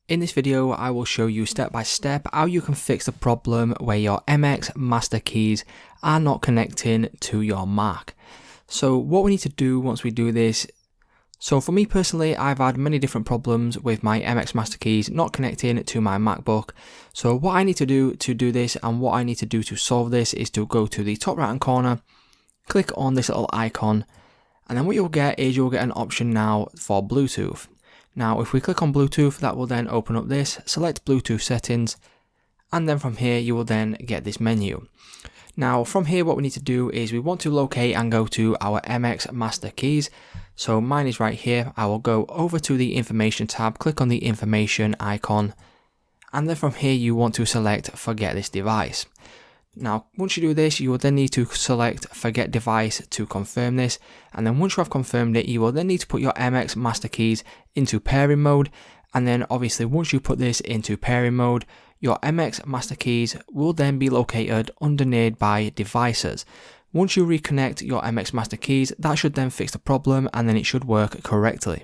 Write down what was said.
In this video, I will show you step by step how you can fix the problem where your MX master keys are not connecting to your Mac. So what we need to do once we do this, so for me personally, I've had many different problems with my MX master keys not connecting to my MacBook. So what I need to do this and what I need to do to solve this is to go to the top right hand corner, click on this little icon, and then what you'll get is you'll get an option now for Bluetooth. Now, if we click on Bluetooth, that will then open up this, select Bluetooth settings, and then from here, you will then get this menu. Now, from here, what we need to do is we want to locate and go to our MX master keys. So mine is right here. I will go over to the information tab, click on the information icon, and then from here, you want to select forget this device. Now, once you do this, you will then need to select forget device to confirm this. And then once you have confirmed it, you will then need to put your MX master keys into pairing mode. And then obviously, once you put this into pairing mode, your MX master keys will then be located under nearby devices. Once you reconnect your MX master keys, that should then fix the problem and then it should work correctly.